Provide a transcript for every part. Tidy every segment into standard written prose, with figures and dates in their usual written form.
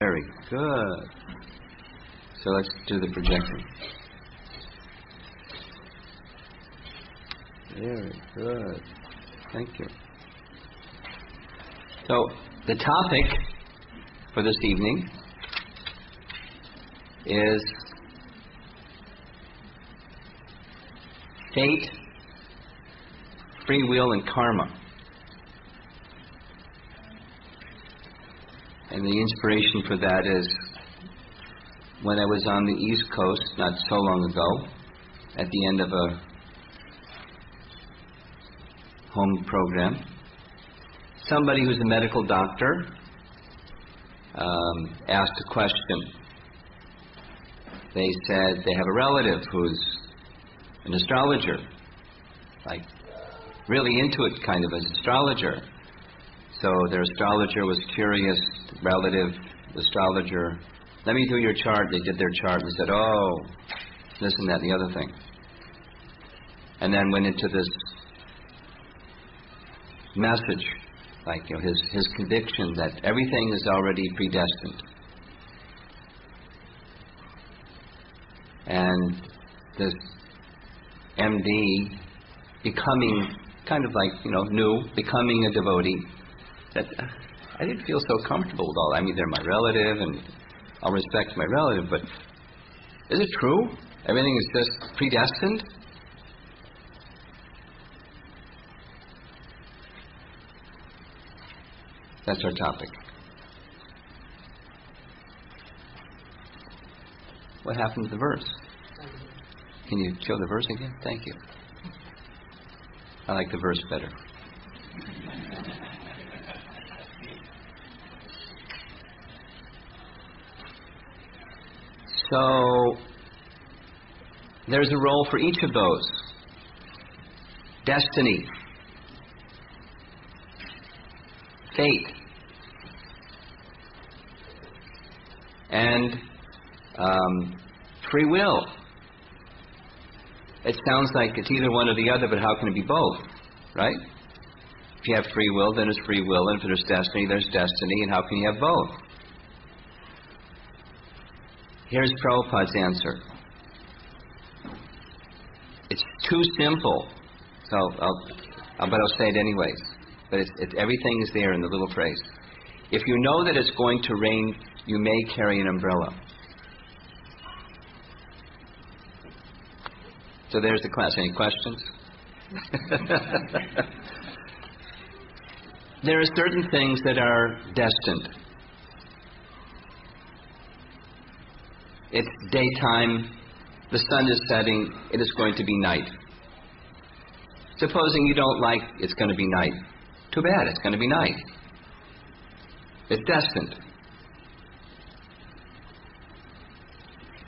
Very good. So let's do the projecting. Very good. Thank you. So the topic for this evening is fate, free will, and karma. And the inspiration for that is when I was on the East Coast not so long ago, at the end of a home program, somebody who's a medical doctor asked a question. They said they have a relative who's an astrologer, like really into it kind of as astrologer. So their astrologer was curious, relative, astrologer, let me do your chart. They did their chart and said, oh, this and that and the other thing. And then went into this message, like his conviction that everything is already predestined. And this MD becoming kind of like, becoming a devotee, that I didn't feel so comfortable with all. I mean, they're my relative, and I'll respect my relative, but is it true? Everything is just predestined? That's our topic. What happened to the verse? Can you show the verse again? Thank you. I like the verse better. So, there's a role for each of those. Destiny, fate, and free will. It sounds like it's either one or the other, but how can it be both, right? If you have free will, then there's free will, and if there's destiny, and how can you have both? Here's Prabhupada's answer. It's too simple, but I'll say it anyways. But everything is there in the little phrase. If you know that it's going to rain, you may carry an umbrella. So there's the class. Any questions? There are certain things that are destined. It's daytime, the sun is setting, it is going to be night. Supposing you don't like it's going to be night. Too bad, it's going to be night. It's destined.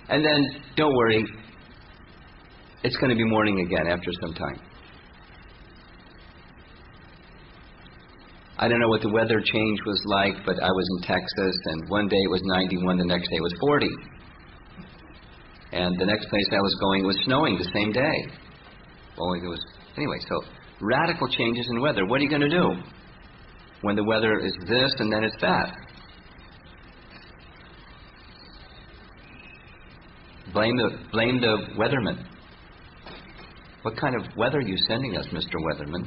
And then, don't worry, it's going to be morning again after some time. I don't know what the weather change was like, but I was in Texas, and one day it was 91, the next day it was 40. And the next place I was going was snowing the same day. Anyway, so radical changes in weather. What are you going to do when the weather is this and then it's that? Blame the weatherman. What kind of weather are you sending us, Mr. Weatherman?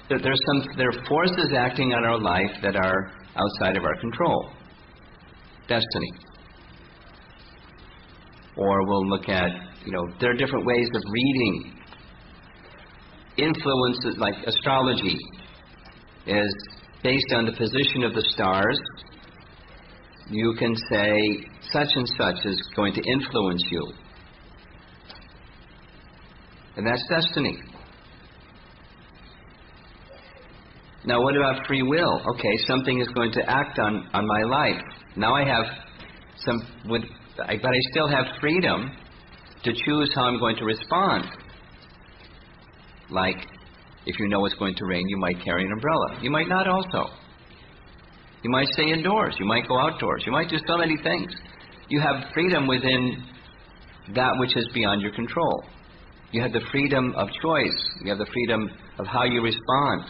There are forces acting on our life that are outside of our control. Destiny. Or we'll look at, there are different ways of reading. Influences like astrology is based on the position of the stars. You can say such and such is going to influence you. And that's destiny. Now what about free will? Okay, something is going to act on my life. Now I have but I still have freedom to choose how I'm going to respond. Like, if you know it's going to rain, you might carry an umbrella. You might not also. You might stay indoors. You might go outdoors. You might do so many things. You have freedom within that which is beyond your control. You have the freedom of choice. You have the freedom of how you respond.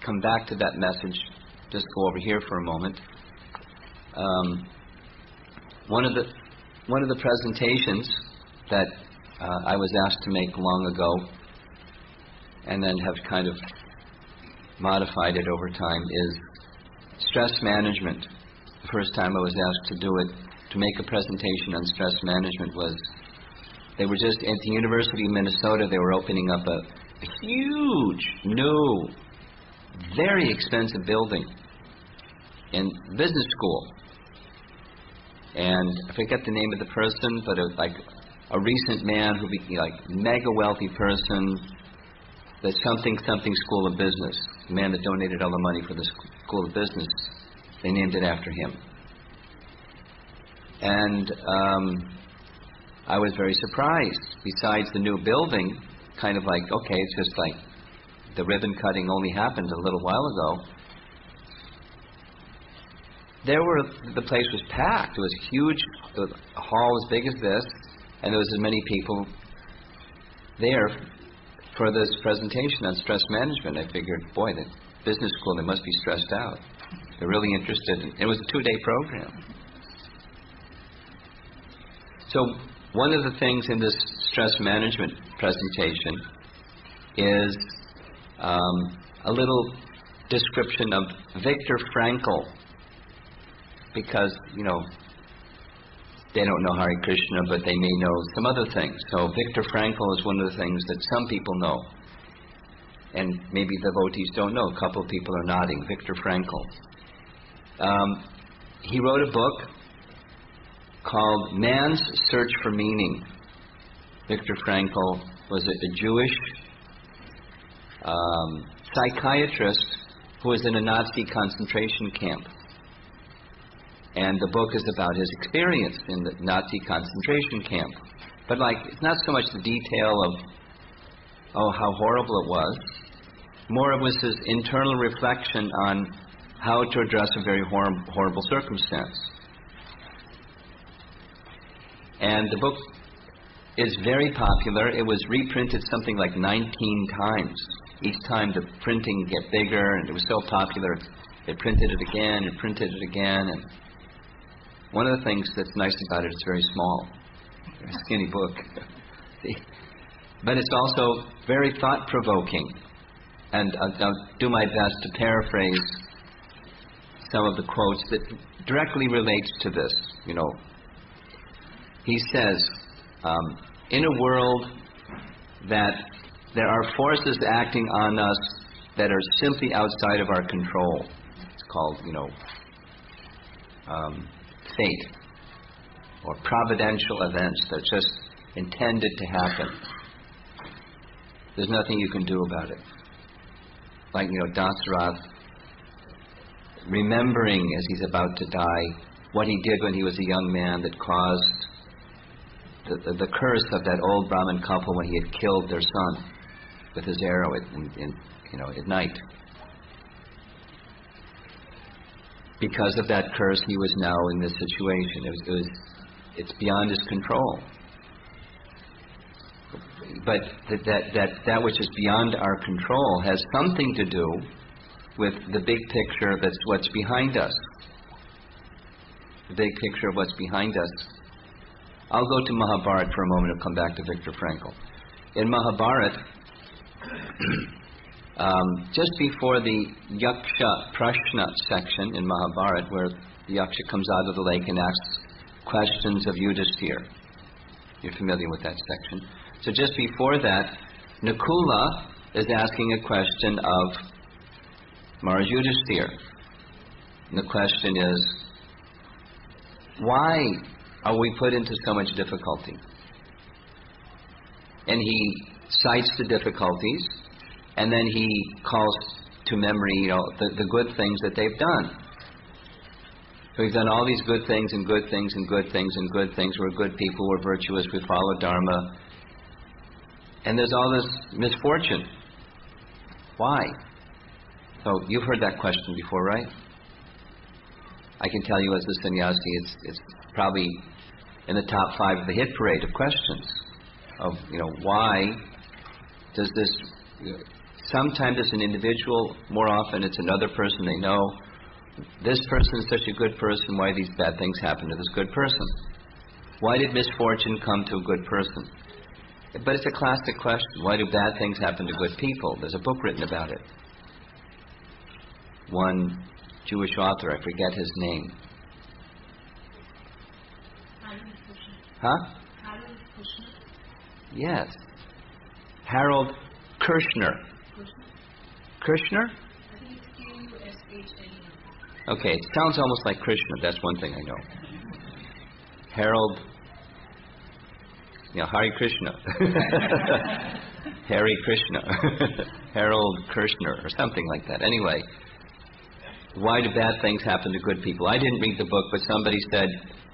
come back to that message, just go over here for a moment. One of the presentations that I was asked to make long ago, and then have kind of modified it over time, is stress management. The first time I was asked to do it, to make a presentation on stress management, was they were just at the University of Minnesota. They were opening up a huge, new, very expensive building in business school. And I forget the name of the person, but like a recent man who became like mega wealthy person, the something school of business, the man that donated all the money for the school of business, they named it after him. And I was very surprised. Besides the new building, kind of like, okay, it's just like the ribbon cutting only happened a little while ago. The place was packed. It was huge. The hall as big as this, and there was as many people there for this presentation on stress management. I figured, boy, the business school, they must be stressed out. They're really interested. It was a 2-day program. So one of the things in this stress management presentation is a little description of Viktor Frankl, because, you know, they don't know Hare Krishna, but they may know some other things. So Viktor Frankl is one of the things that some people know, and maybe devotees don't know. A couple of people are nodding. Viktor Frankl. He wrote a book called Man's Search for Meaning. Viktor Frankl was a Jewish psychiatrist who was in a Nazi concentration camp. And the book is about his experience in the Nazi concentration camp. But like, it's not so much the detail of, oh, how horrible it was. More it was his internal reflection on how to address a very horrible circumstance. And the book is very popular. It was reprinted something like 19 times. Each time the printing get bigger, and it was so popular, they printed it again and printed it again. And one of the things that's nice about it, it's very small. Very skinny book. But it's also very thought-provoking. And I'll do my best to paraphrase some of the quotes that directly relates to this. You know, he says, in a world that there are forces acting on us that are simply outside of our control, it's called, you know, fate, or providential events that are just intended to happen. There's nothing you can do about it. Like, you know, Dasarath remembering as he's about to die what he did when he was a young man that caused the curse of that old Brahmin couple when he had killed their son with his arrow at night. Because of that curse, he was now in this situation. It's beyond his control. But that which is beyond our control has something to do with the big picture that's what's behind us. The big picture of what's behind us. I'll go to Mahabharata for a moment and come back to Viktor Frankl. In Mahabharata, just before the Yaksha Prashna section in Mahabharata, where the Yaksha comes out of the lake and asks questions of Yudhisthira. You're familiar with that section. So just before that, Nakula is asking a question of Maharaj Yudhisthira. And the question is, why are we put into so much difficulty? And he cites the difficulties, and then he calls to memory, you know, the good things that they've done. So we've done all these good things and good things and good things and good things. We're good people, we're virtuous, we follow Dharma. And there's all this misfortune. Why? So you've heard that question before, right? I can tell you as a sannyasi, it's probably in the top 5 of the hit parade of questions of, you know, why does this Sometimes it's an individual, more often it's another person they know. This person is such a good person, why these bad things happen to this good person? Why did misfortune come to a good person? But it's a classic question. Why do bad things happen to good people? There's a book written about it. One Jewish author, I forget his name. Huh? Yes. Harold Kirshner. Kirshner? Okay, it sounds almost like Krishna. That's one thing I know. Harold, Hare Krishna. Hare Krishna. Harold Kirshner or something like that. Anyway, why do bad things happen to good people? I didn't read the book, but somebody said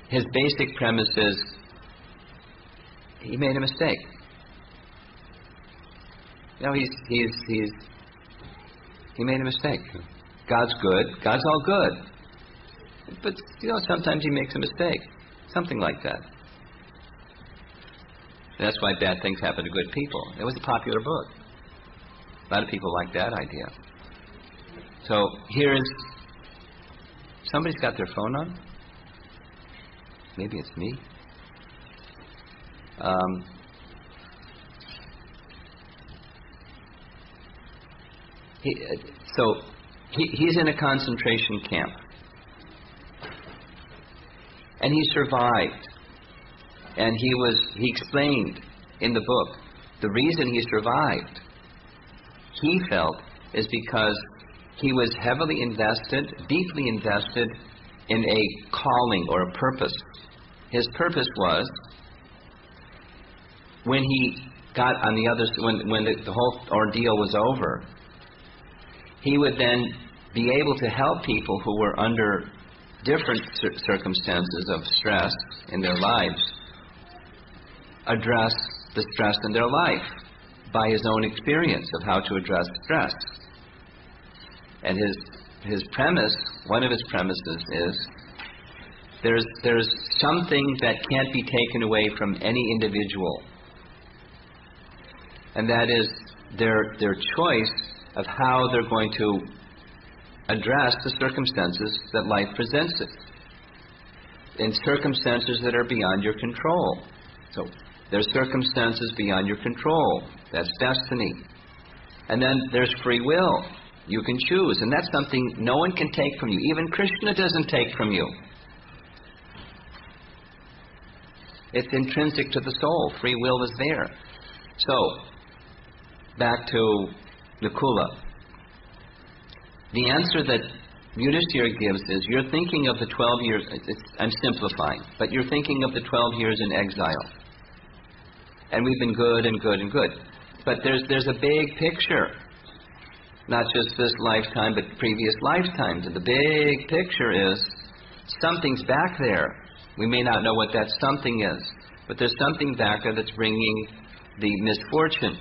his basic premise is he made a mistake. He made a mistake. God's good. God's all good. But, sometimes he makes a mistake. Something like that. That's why bad things happen to good people. It was a popular book. A lot of people like that idea. So, somebody's got their phone on? Maybe it's me. He's in a concentration camp. And he survived. And he explained in the book, the reason he survived, he felt, is because he was heavily invested, deeply invested in a calling or a purpose. His purpose was, when he got on the other, when the whole ordeal was over, he would then be able to help people who were under different circumstances of stress in their lives address the stress in their life by his own experience of how to address stress. And his premise, one of his premises is, there's something that can't be taken away from any individual, and that is their choice of how they're going to address the circumstances that life presents it, in circumstances that are beyond your control. So there's circumstances beyond your control. That's destiny. And then there's free will. You can choose, and that's something no one can take from you. Even Krishna doesn't take from you. It's intrinsic to the soul. Free will is there. So, back to Nakula. The answer that Yudhishthira gives is, you're thinking of the 12 years, I'm simplifying, but you're thinking of the 12 years in exile. And we've been good and good and good. But there's a big picture. Not just this lifetime, but previous lifetimes. And the big picture is, something's back there. We may not know what that something is, but there's something back there that's bringing the misfortune.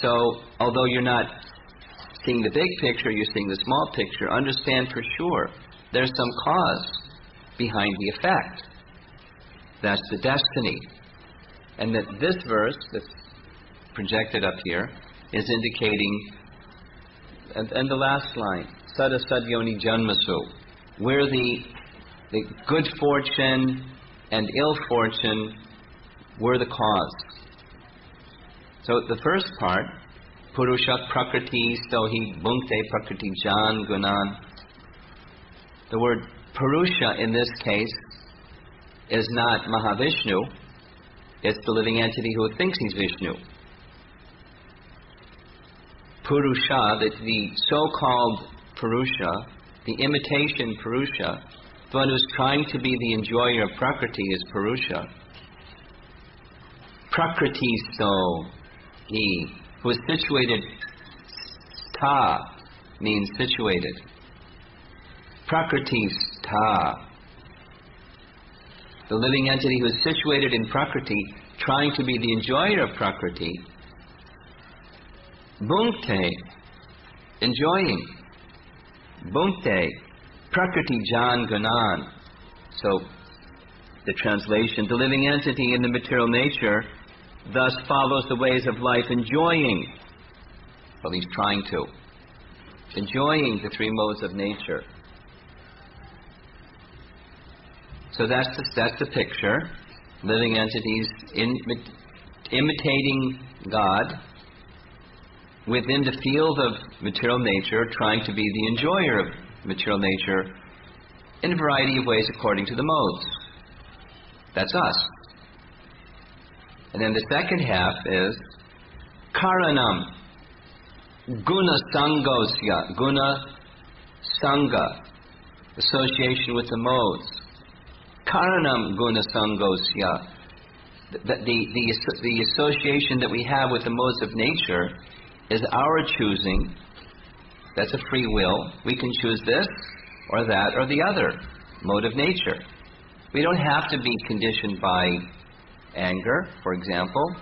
So, although you're not seeing the big picture, you're seeing the small picture, understand for sure there's some cause behind the effect. That's the destiny. And that this verse that's projected up here is indicating, and the last line, Sada Sadyoni Janmasu, where the good fortune and ill fortune were the cause. So the first part, Purusha Prakriti Stohi Bhunkte Prakriti Jan Gunan. The word Purusha in this case is not Mahavishnu, it's the living entity who thinks he's Vishnu. Purusha, the so-called Purusha, the imitation Purusha, the one who's trying to be the enjoyer of Prakriti is Purusha. Prakriti so, he, who is situated, ta means situated. Prakriti ta. The living entity who is situated in Prakriti, trying to be the enjoyer of Prakriti. Bhunkte, enjoying. Bhunkte, Prakriti Jan Gunan. So, the translation, the living entity in the material nature thus follows the ways of life, enjoying, well, he's trying to, enjoying the three modes of nature. So that's the picture. Living entities imitating God within the field of material nature, trying to be the enjoyer of material nature in a variety of ways according to the modes. That's us. And then the second half is karanam guna sangosya, guna sangha, association with the modes. Karanam guna sangosya, the association that we have with the modes of nature is our choosing. That's a free will. We can choose this or that or the other mode of nature. We don't have to be conditioned by anger, for example,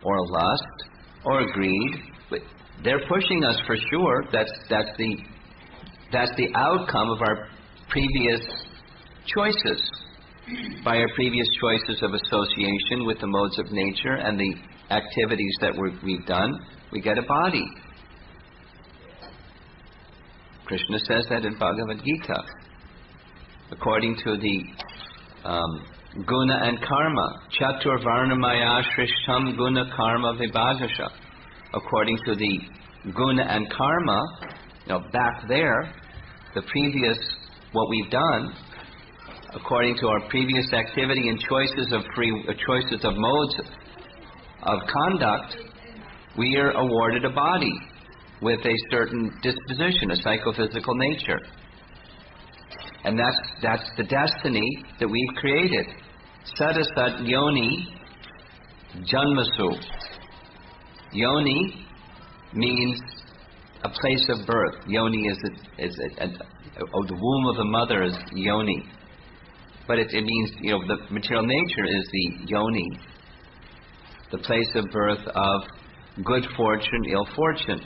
or lust, or greed. But they're pushing us for sure. That's the outcome of our previous choices. By our previous choices of association with the modes of nature and the activities that we've done, we get a body. Krishna says that in Bhagavad Gita. According to the guna and karma, chatur varnamaya shrishtam guna karma vibhagasha. According to the guna and karma, back there, the previous, what we've done, according to our previous activity and choices of modes of conduct, we are awarded a body with a certain disposition, a psychophysical nature. And that's the destiny that we've created. Sadasat yoni janmasu. Yoni means a place of birth. Yoni is the womb of the mother is yoni. But it means, the material nature is the yoni, the place of birth of good fortune, ill fortune.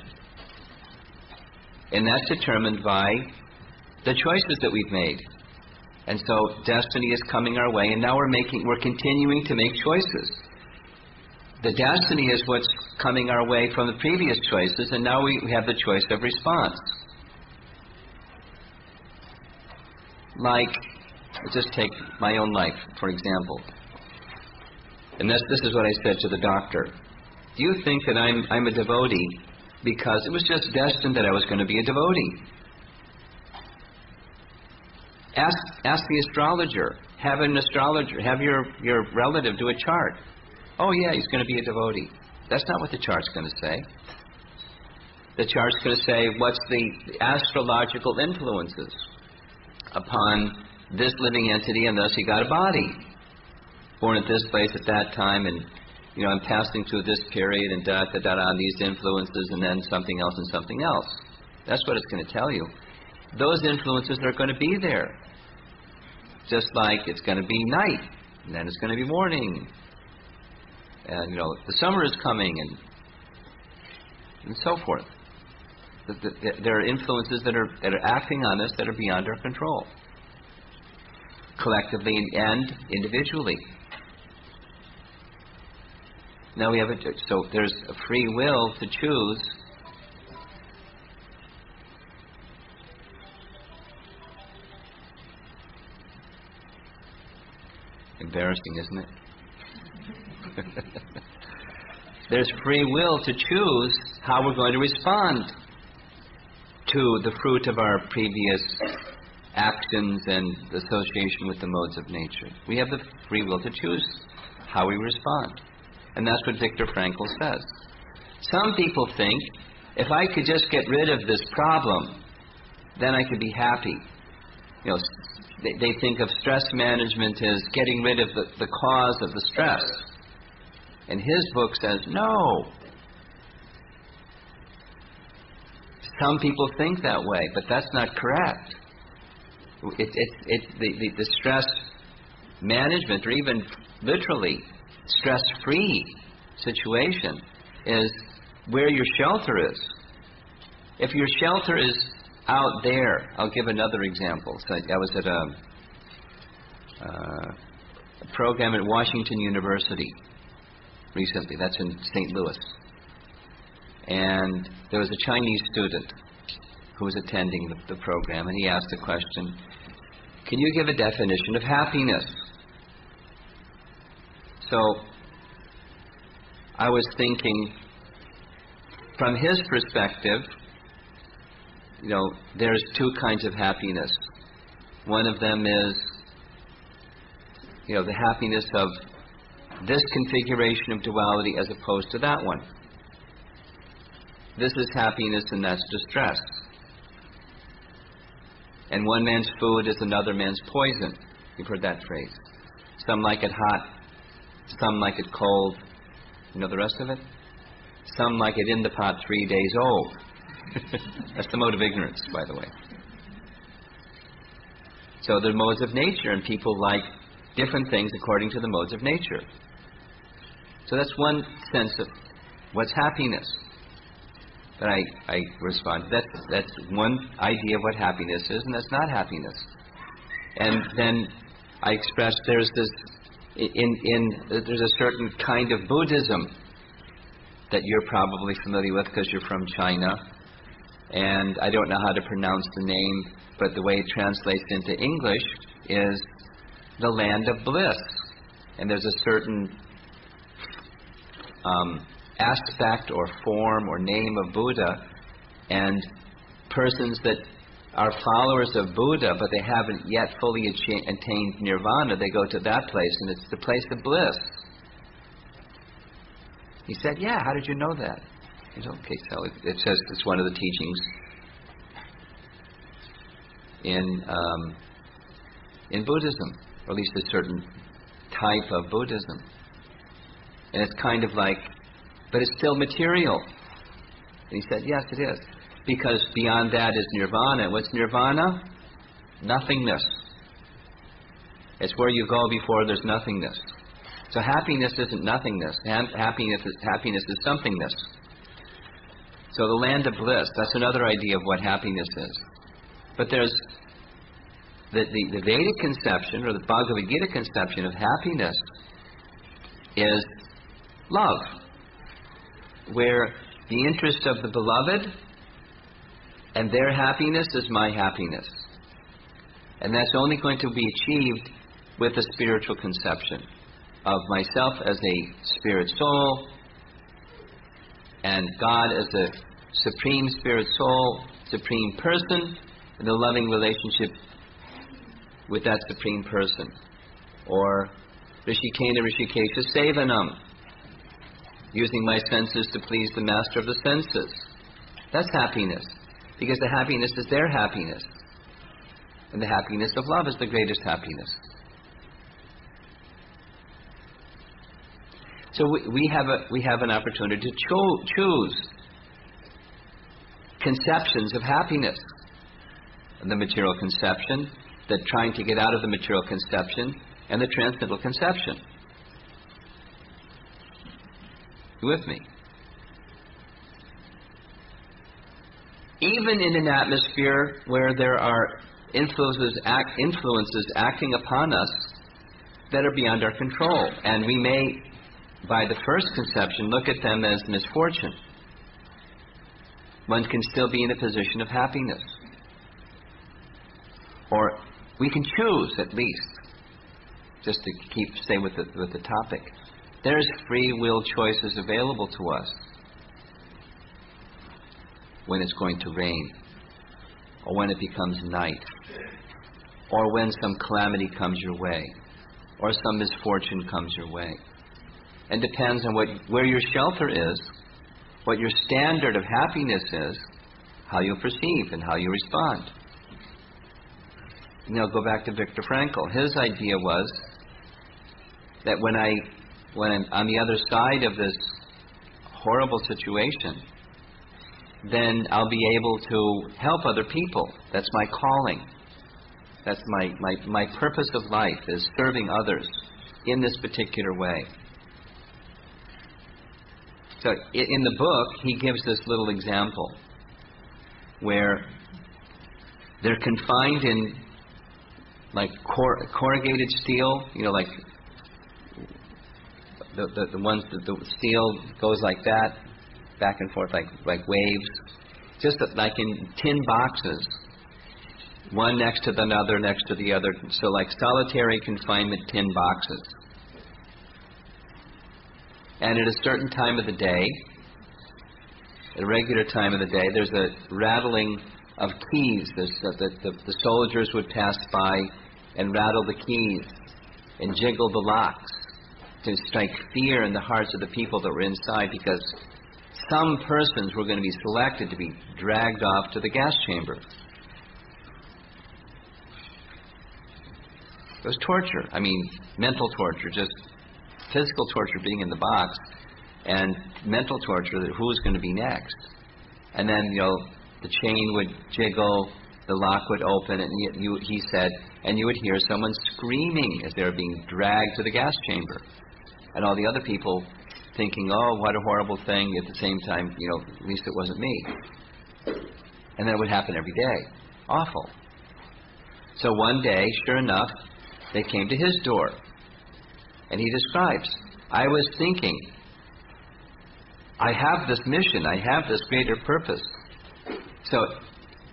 And that's determined by the choices that we've made. And so destiny is coming our way, and now we're continuing to make choices. The destiny is what's coming our way from the previous choices, and now we have the choice of response. Like, let's just take my own life, for example. And this is what I said to the doctor. Do you think that I'm a devotee because it was just destined that I was going to be a devotee? Ask the astrologer. Have an astrologer. Have your relative do a chart. Oh yeah, he's going to be a devotee. That's not what the chart's going to say. The chart's going to say what's the astrological influences upon this living entity, and thus he got a body. Born at this place at that time, and I'm passing through this period, and these influences, and then something else and something else. That's what it's going to tell you. Those influences are going to be there. Just like it's going to be night, and then it's going to be morning. And the summer is coming, and so forth. There are influences that are acting on us that are beyond our control, collectively and individually. Now we have so there's a free will to choose. Embarrassing, isn't it? There's free will to choose how we're going to respond to the fruit of our previous actions and association with the modes of nature. We have the free will to choose how we respond. And that's what Viktor Frankl says. Some people think, if I could just get rid of this problem, then I could be happy. They think of stress management as getting rid of the cause of the stress. And his book says, no. Some people think that way, but that's not correct. The stress management, or even literally stress-free situation, is where your shelter is. If your shelter is out there, I'll give another example. So I was at a program at Washington University, recently. That's in St. Louis. And there was a Chinese student who was attending the program, and he asked the question, can you give a definition of happiness? So I was thinking, from his perspective, there's two kinds of happiness. One of them is, the happiness of this configuration of duality as opposed to that one. This is happiness and that's distress. And one man's food is another man's poison. You've heard that phrase. Some like it hot, some like it cold. You know the rest of it? Some like it in the pot 3 days old. That's the mode of ignorance, by the way. So there are modes of nature, and people like different things according to the modes of nature. So that's one sense of what's happiness that I respond. That's one idea of what happiness is, and that's not happiness. And then I express there's a certain kind of Buddhism that you're probably familiar with because you're from China, and I don't know how to pronounce the name, but the way it translates into English is the land of bliss. And there's a certain aspect or form or name of Buddha, and persons that are followers of Buddha but they haven't yet fully attained nirvana, they go to that place, and it's the place of bliss. He said, yeah, how did you know that? He said, okay, so it says it's one of the teachings in Buddhism, or at least a certain type of Buddhism. And it's kind of like, but it's still material. And he said, yes, it is. Because beyond that is nirvana. What's nirvana? Nothingness. It's where you go before there's nothingness. So happiness isn't nothingness. Happiness is somethingness. So the land of bliss, that's another idea of what happiness is. But there's the Vedic conception, or the Bhagavad Gita conception of happiness, is love, where the interest of the beloved and their happiness is my happiness. And that's only going to be achieved with a spiritual conception of myself as a spirit soul, and God as a supreme spirit soul, supreme person, in a loving relationship with that supreme person. Or Rishikena Rishikesha Sevanam, using my senses to please the master of the senses. That's happiness, because the happiness is their happiness. And the happiness of love is the greatest happiness. So we have an opportunity to choose conceptions of happiness. And the material conception, the trying to get out of the material conception, and the transcendental conception. You with me? Even in an atmosphere where there are influences acting upon us that are beyond our control, and we may, by the first conception, look at them as misfortune, one can still be in a position of happiness. Or we can choose, at least, just to stay with the topic. There's free will choices available to us when it's going to rain, or when it becomes night, or when some calamity comes your way, or some misfortune comes your way. And depends on where your shelter is, what your standard of happiness is, how you perceive and how you respond. Go back to Viktor Frankl. His idea was that when I'm on the other side of this horrible situation, then I'll be able to help other people. That's my calling. That's my purpose of life, is serving others in this particular way. So in the book, he gives this little example where they're confined in like corrugated steel, like the ones that the steel goes like that, back and forth like waves, just like in tin boxes, one next to another, next to the other. So like solitary confinement tin boxes. And at a certain time of the day, at a regular time of the day, there's a rattling of keys. The soldiers would pass by and rattle the keys and jiggle the locks to strike fear in the hearts of the people that were inside, because some persons were going to be selected to be dragged off to the gas chamber. It was torture. I mean, mental torture, just physical torture being in the box, and mental torture that who's going to be next. And then, the chain would jiggle, the lock would open, and he said, and you would hear someone screaming as they were being dragged to the gas chamber. And all the other people thinking, oh, what a horrible thing, at the same time, at least it wasn't me. And then it would happen every day. Awful. So one day, sure enough, they came to his door. And he describes, I was thinking, I have this mission, I have this greater purpose. So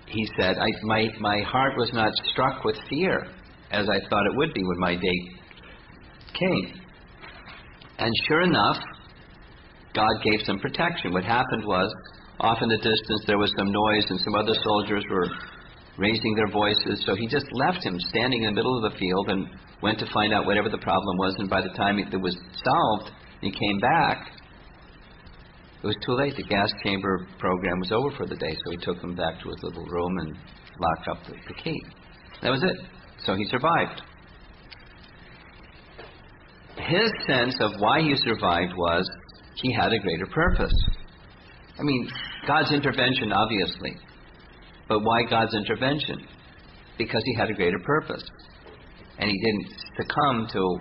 he said, my heart was not struck with fear as I thought it would be when my day came. And sure enough, God gave some protection. What happened was, off in the distance there was some noise and some other soldiers were raising their voices, so he just left him standing in the middle of the field and went to find out whatever the problem was, and by the time it was solved, he came back, it was too late. The gas chamber program was over for the day, so he took him back to his little room and locked up the key. That was it. So he survived. His sense of why he survived was he had a greater purpose. I mean, God's intervention, obviously. But why God's intervention? Because he had a greater purpose. And he didn't succumb to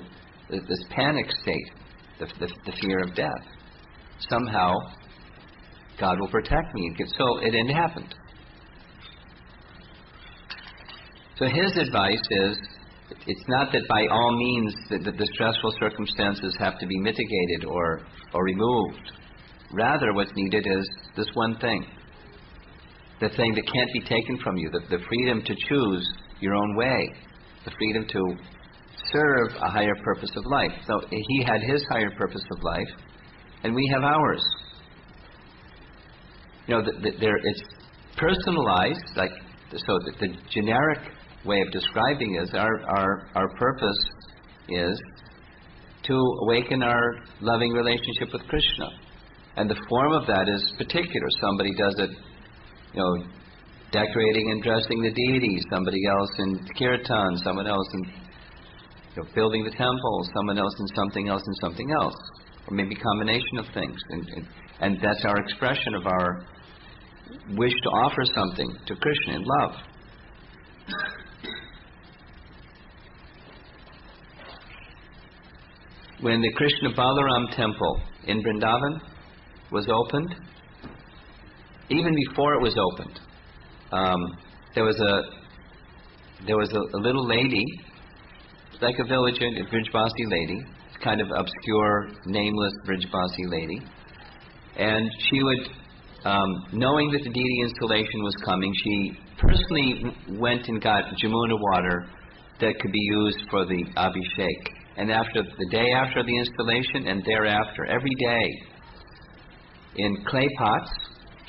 this panic state, the fear of death. Somehow, God will protect me. So it didn't happen. So his advice is, it's not that by all means that the stressful circumstances have to be mitigated or removed. Rather, what's needed is this one thing. The thing that can't be taken from you, the freedom to choose your own way, the freedom to serve a higher purpose of life. So he had his higher purpose of life, and we have ours. It's personalized, so the generic way of describing is our purpose is to awaken our loving relationship with Krishna. And the form of that is particular. Somebody does it, decorating and dressing the deity, somebody else in kirtan, someone else in building the temple, someone else in something else and something else, or maybe a combination of things. And that's our expression of our wish to offer something to Krishna in love. When the Krishna Balaram temple in Vrindavan was opened, even before it was opened, there was a little lady, like a village, a Brijbasi lady, kind of obscure, nameless Brijbasi lady, and she would, knowing that the deity installation was coming, she personally went and got Jamuna water that could be used for the Abhishek. And the day after the installation and thereafter, every day, in clay pots,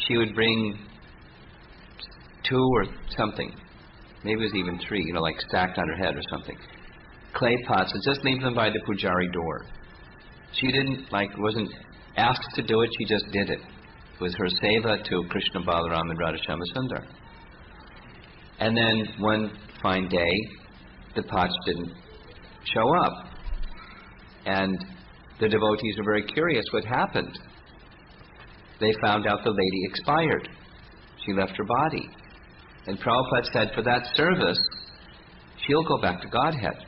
she would bring 2 or something, maybe it was even 3, like stacked on her head or something, clay pots, and just leave them by the pujari door. She wasn't asked to do it, she just did it. It was her seva to Krishna Balaram and Radha Sundar. And then one fine day, the pots didn't show up. And the devotees were very curious what happened. They found out the lady expired. She left her body. And Prabhupada said, for that service, she'll go back to Godhead.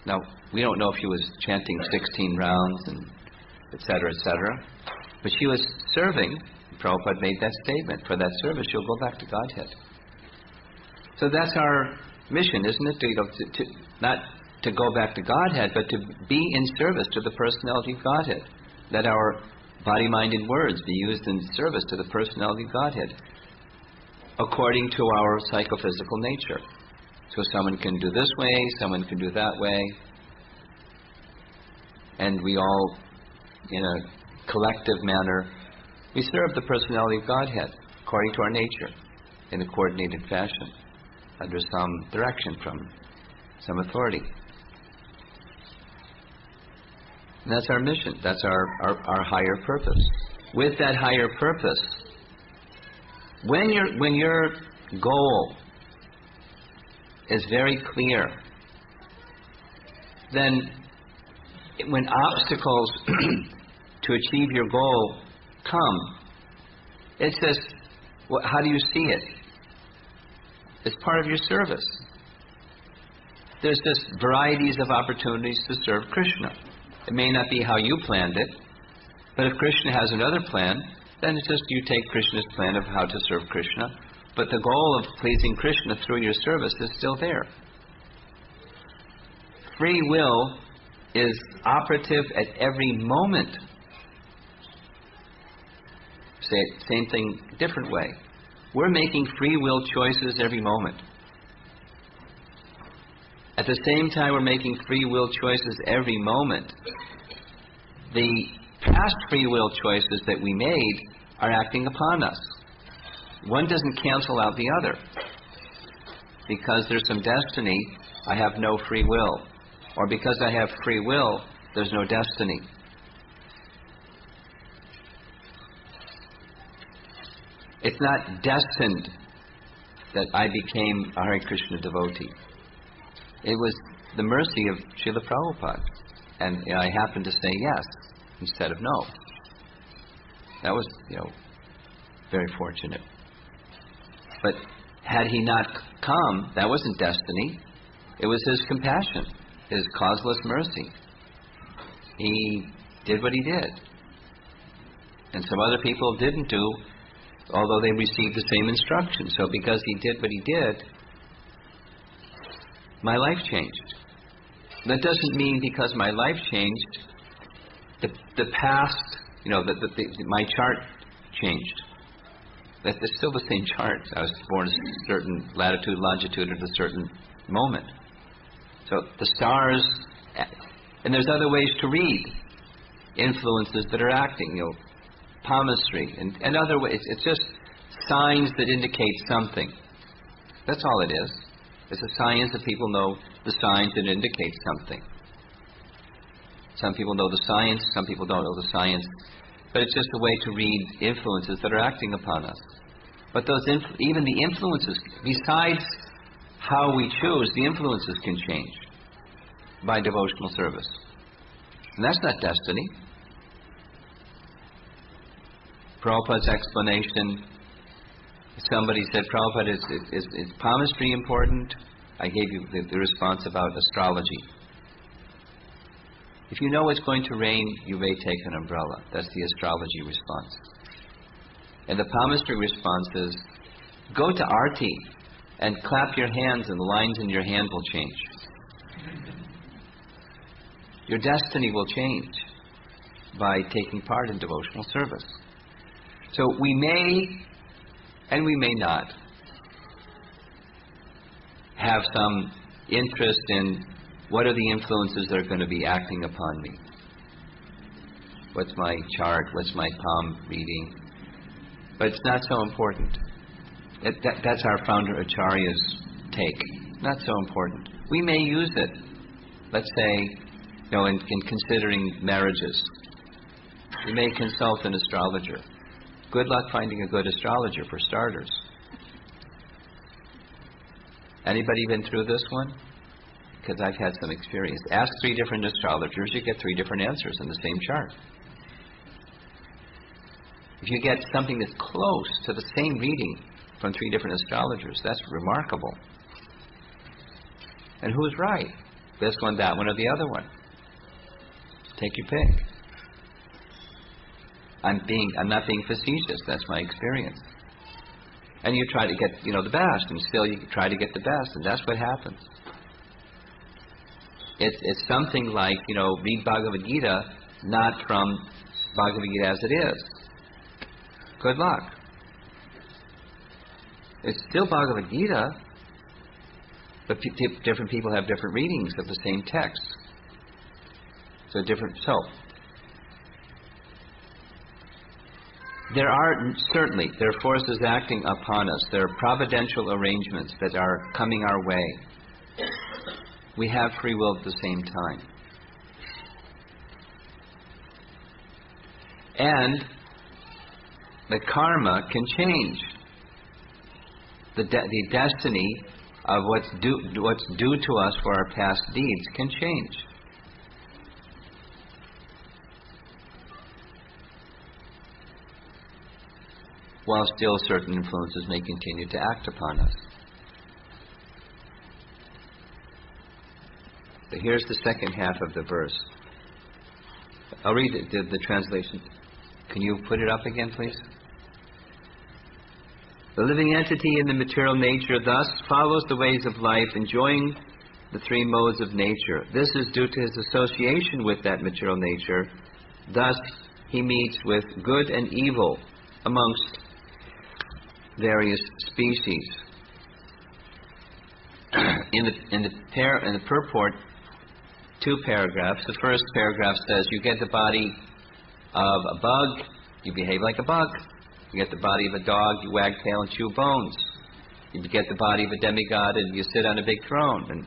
Now, we don't know if she was chanting 16 rounds and etc., etc. But she was serving. Prabhupada made that statement. For that service, she'll go back to Godhead. So that's our mission, isn't it? to go back to Godhead, but to be in service to the personality of Godhead. Let our body, mind, and words be used in service to the personality of Godhead, according to our psychophysical nature. So someone can do this way, someone can do that way, and we all, in a collective manner, we serve the personality of Godhead according to our nature, in a coordinated fashion, under some direction from some authority. And that's our mission. That's our higher purpose. With that higher purpose, when your goal is very clear, then when obstacles to achieve your goal come, it's just, how do you see it? It's part of your service. There's just varieties of opportunities to serve Krishna. It may not be how you planned it, but if Krishna has another plan, then it's just you take Krishna's plan of how to serve Krishna, but the goal of pleasing Krishna through your service is still there. Free will is operative at every moment. Say it, same thing, different way. We're making free will choices every moment. At the same time we're making free will choices every moment, the past free will choices that we made are acting upon us. One doesn't cancel out the other. Because there's some destiny, I have no free will. Or because I have free will, there's no destiny. It's not destined that I became a Hare Krishna devotee. It was the mercy of Srila Prabhupada. And I happened to say yes instead of no. That was, very fortunate. But had he not come, that wasn't destiny. It was his compassion, his causeless mercy. He did what he did. And some other people didn't do, although they received the same instruction. So because he did what he did, my life changed. That doesn't mean because my life changed, the past, my chart changed. That's still the same chart. I was born at a certain latitude, longitude at a certain moment. So the stars, and there's other ways to read influences that are acting, palmistry and other ways. It's just signs that indicate something. That's all it is. It's a science that people know the signs that indicate something. Some people know the science, some people don't know the science. But it's just a way to read influences that are acting upon us. But those even the influences, besides how we choose, the influences can change by devotional service. And that's not destiny. Prabhupada's explanation, somebody said, Prabhupada, is palmistry important? I gave you the response about astrology. If you know it's going to rain, you may take an umbrella. That's the astrology response. And the palmistry response is, go to Arti and clap your hands and the lines in your hand will change. Your destiny will change by taking part in devotional service. So we may and we may not have some interest in what are the influences that are going to be acting upon me. What's my chart? What's my palm reading? But it's not so important. That's our founder Acharya's take. Not so important. We may use it, let's say, in considering marriages. We may consult an astrologer. Good luck finding a good astrologer, for starters. Anybody been through this one? Because I've had some experience. Ask 3 different astrologers, you get 3 different answers in the same chart. If you get something that's close to the same reading from 3 different astrologers, that's remarkable. And who's right? This one, that one, or the other one? Take your pick. I'm not being facetious. That's my experience. And you try to get, the best, and still you try to get the best, and that's what happens. It's something like, read Bhagavad Gita, not from Bhagavad Gita as it is. Good luck. It's still Bhagavad Gita, but different people have different readings of the same text. So there are forces acting upon us. There are providential arrangements that are coming our way. We have free will at the same time. And the karma can change. The destiny of what's due to us for our past deeds can change. While still certain influences may continue to act upon us. So here's the second half of the verse. I'll read the translation. Can you put it up again, please? The living entity in the material nature thus follows the ways of life, enjoying the three modes of nature. This is due to his association with that material nature. Thus, he meets with good and evil amongst various species. In the purport, 2 paragraphs. The first paragraph says, you get the body of a bug, you behave like a bug. You get the body of a dog, you wag tail and chew bones. You get the body of a demigod and you sit on a big throne. And,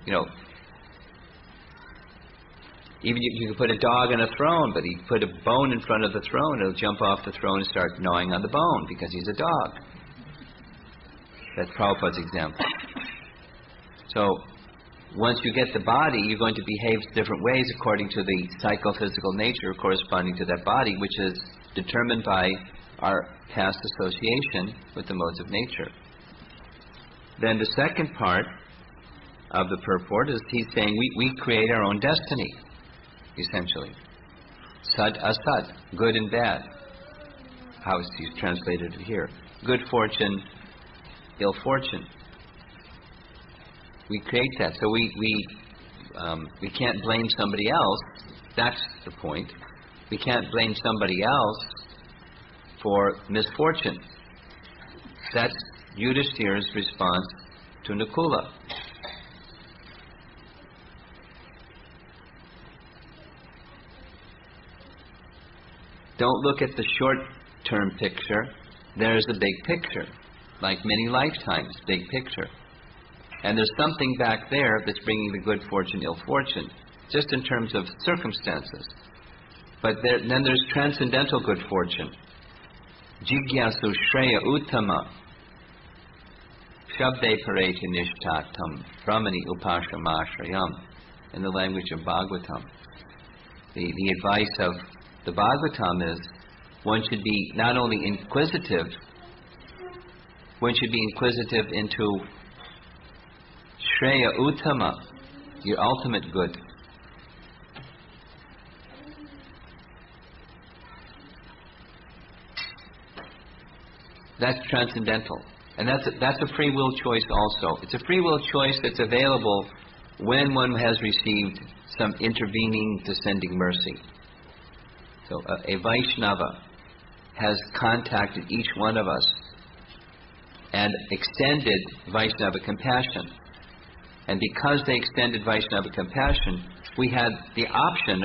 even you can put a dog on a throne, but you put a bone in front of the throne, it'll jump off the throne and start gnawing on the bone because he's a dog. That's Prabhupada's example. So, once you get the body, you're going to behave different ways according to the psychophysical nature corresponding to that body, which is determined by our past association with the modes of nature. Then the second part of the purport is he's saying we create our own destiny, essentially. Sad asad, good and bad. How is he translated it here? Good fortune, ill fortune. We create that. So we can't blame somebody else. That's the point. We can't blame somebody else for misfortune. That's Yudhishthira's response to Nakula. Don't look at the short-term picture. There's the big picture, like many lifetimes, big picture. And there's something back there that's bringing the good fortune, ill fortune, just in terms of circumstances. But then there's transcendental good fortune. Jigyasu Shreya Uttama Shabde Pareti Nishtatam Brahmani Upashamashrayam, in the language of Bhagavatam. The advice of the Bhagavatam is one should be not only inquisitive, one should be inquisitive into Shreya Uttama, your ultimate good. That's transcendental. And that's a free will choice also. It's a free will choice that's available when one has received some intervening descending mercy. So a Vaishnava has contacted each one of us and extended Vaishnava compassion. And because they extended Vaishnava compassion, we had the option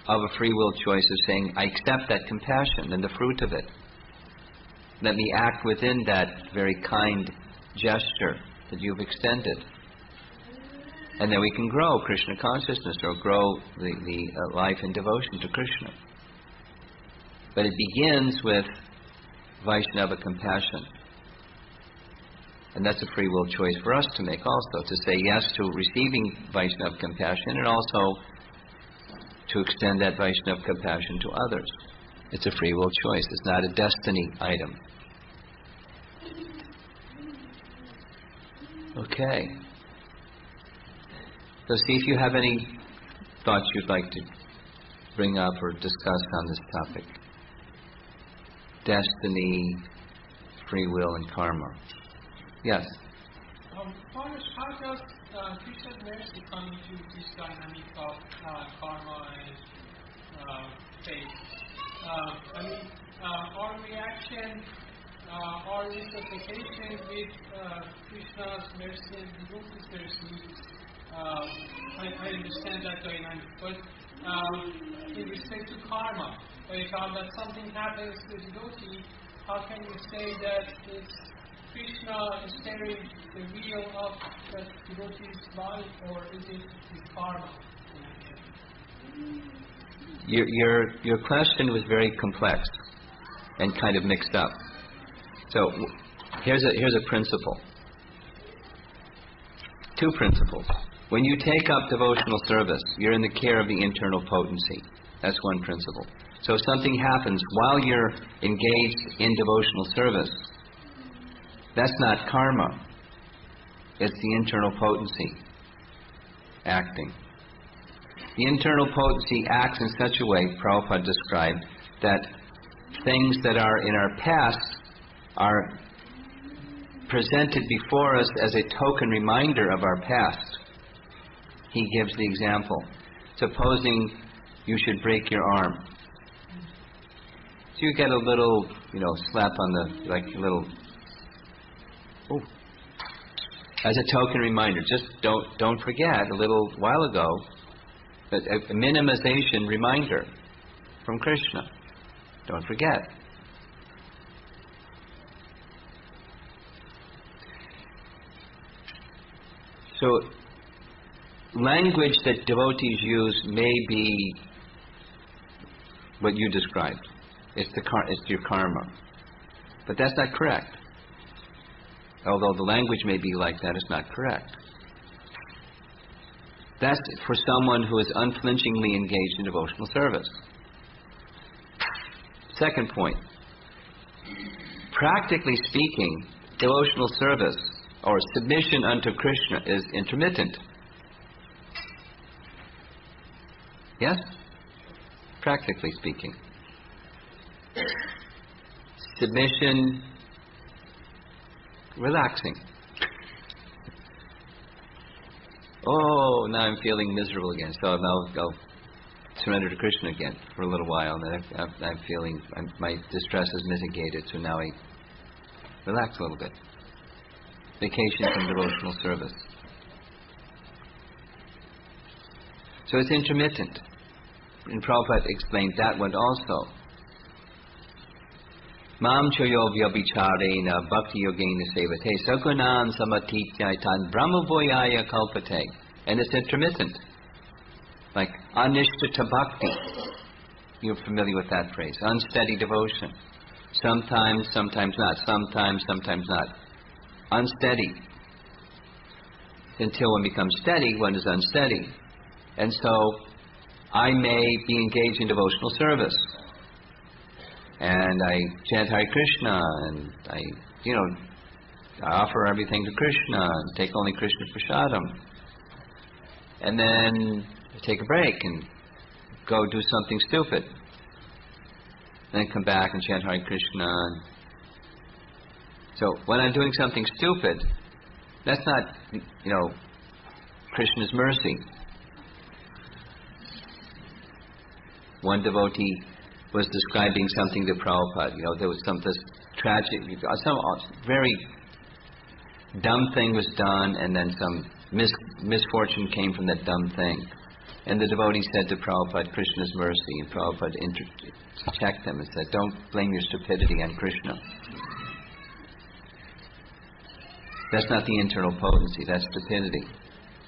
of a free will choice of saying, I accept that compassion and the fruit of it. Let me act within that very kind gesture that you've extended. And then we can grow Krishna consciousness or grow the life and devotion to Krishna. But it begins with Vaishnava compassion. And that's a free will choice for us to make also, to say yes to receiving Vaishnava compassion and also to extend that Vaishnava compassion to others. It's a free will choice. It's not a destiny item. Okay. So see if you have any thoughts you'd like to bring up or discuss on this topic. Destiny, free will, and karma. Yes? How Maharaj, how does Krishna's mercy come into this dynamic of karma and faith? Our reaction, our reciprocation with Krishna's mercy and devotee's mercy, I understand that dynamic, but in respect to karma, if that something happens to the devotee, how can you say that it's Krishna steering the wheel of the devotee's life, or is it his karma? Your question was very complex and kind of mixed up. So here's a principle. Two principles. When you take up devotional service, you're in the care of the internal potency. That's one principle. So if something happens while you're engaged in devotional service, that's not karma. It's the internal potency acting. The internal potency acts in such a way, Prabhupada described, that things that are in our past are presented before us as a token reminder of our past. He gives the example. Supposing you should break your arm. So you get a little, slap on the, like a little, oh, as a token reminder. Just don't forget, a little while ago, a minimization reminder from Krishna. Don't forget. So, language that devotees use may be what you described. It's your karma. But that's not correct. Although the language may be like that, it's not correct. That's for someone who is unflinchingly engaged in devotional service. Second point. Practically speaking, devotional service or submission unto Krishna is intermittent. Yes? Practically speaking. Submission, relaxing. Oh, now I'm feeling miserable again, so now I'll surrender to Krishna again for a little while. And I'm feeling, my distress is mitigated, so now I relax a little bit. Vacation from devotional service. So it's intermittent. And Prabhupada explained that one also. Mam choyo vyabhicharena bhakti yogena sevate sagunan samatitya brahmavoyaya kalpate. And it's intermittent. Like anishtata bhakti. You're familiar with that phrase. Unsteady devotion. Sometimes, sometimes not. Sometimes, sometimes not. Unsteady. Until one becomes steady, one is unsteady. And so, I may be engaged in devotional service. And I chant Hare Krishna, and I offer everything to Krishna, and take only Krishna Prasadam. And then take a break and go do something stupid. Then come back and chant Hare Krishna. So when I'm doing something stupid, that's not, Krishna's mercy. One devotee was describing something to Prabhupada. There was this tragic, some very dumb thing was done, and then some misfortune came from that dumb thing. And the devotee said to Prabhupada, Krishna's mercy. And Prabhupada checked him and said, don't blame your stupidity on Krishna. That's not the internal potency, that's stupidity.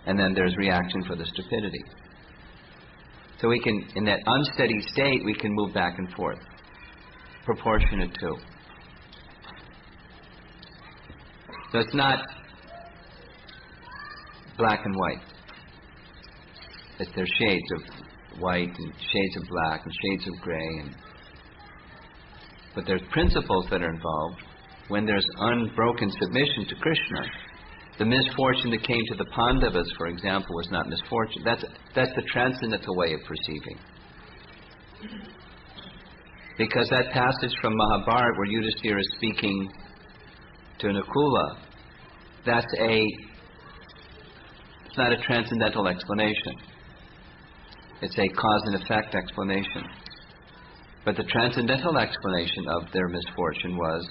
And then there's reaction for the stupidity. So we can, in that unsteady state, we can move back and forth. Proportionate to. So it's not black and white. There's shades of white and shades of black and shades of gray. But there's principles that are involved. When there's unbroken submission to Krishna, the misfortune that came to the Pandavas, for example, was not misfortune. That's the transcendental way of perceiving. Because that passage from Mahabharata where Yudhishthira is speaking to Nakula, it's not a transcendental explanation. It's a cause and effect explanation. But the transcendental explanation of their misfortune was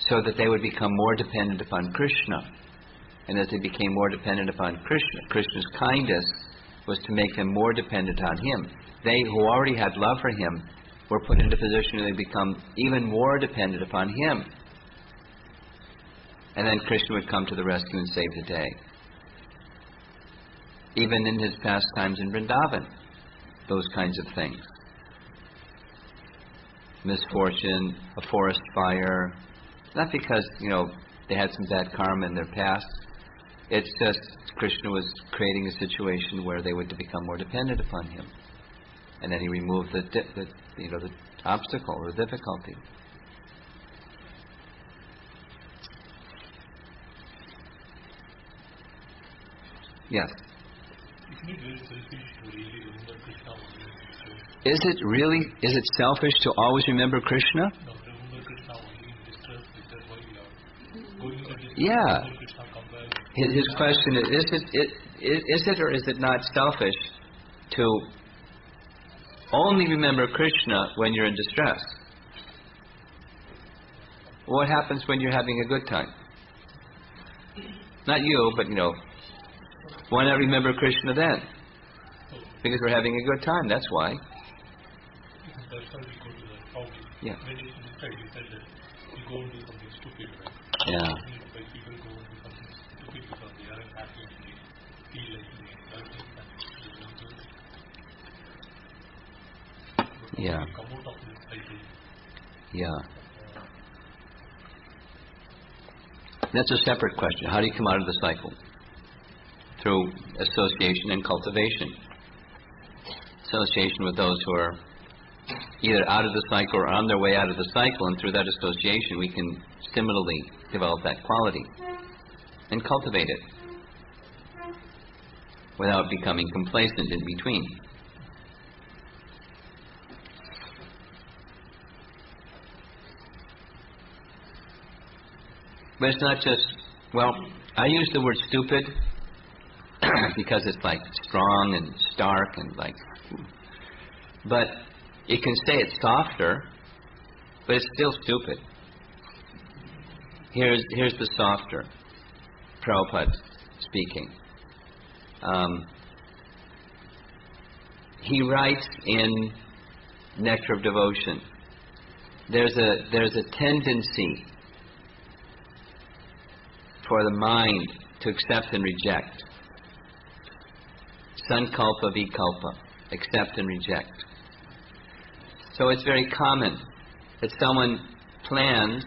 so that they would become more dependent upon Krishna. And as they became more dependent upon Krishna, Krishna's kindness was to make them more dependent on Him. They who already had love for Him were put into a position where they become even more dependent upon Him. And then Krishna would come to the rescue and save the day. Even in His pastimes in Vrindavan, those kinds of things. Misfortune, a forest fire, not because, they had some bad karma in their past. It's just Krishna was creating a situation where they would become more dependent upon Him. And then He removed the obstacle or the difficulty. Yes. Is it selfish to always remember Krishna? Yeah. His question is it or is it not selfish to only remember Krishna when you're in distress? What happens when you're having a good time? Not you, but why not remember Krishna then? Because we're having a good time, that's why. Yeah. Yeah. Yeah. Yeah. That's a separate question. How do you come out of the cycle? Through association and cultivation. Association with those who are either out of the cycle or on their way out of the cycle, and through that association we can similarly develop that quality and cultivate it without becoming complacent in between. But it's not just, I use the word stupid because it's like strong and stark and but you can say it's softer, but it's still stupid. Here's the softer. Prabhupada speaking. He writes in Nectar of Devotion, there's a tendency for the mind to accept and reject. Sankalpa vikalpa, accept and reject. So it's very common that someone plans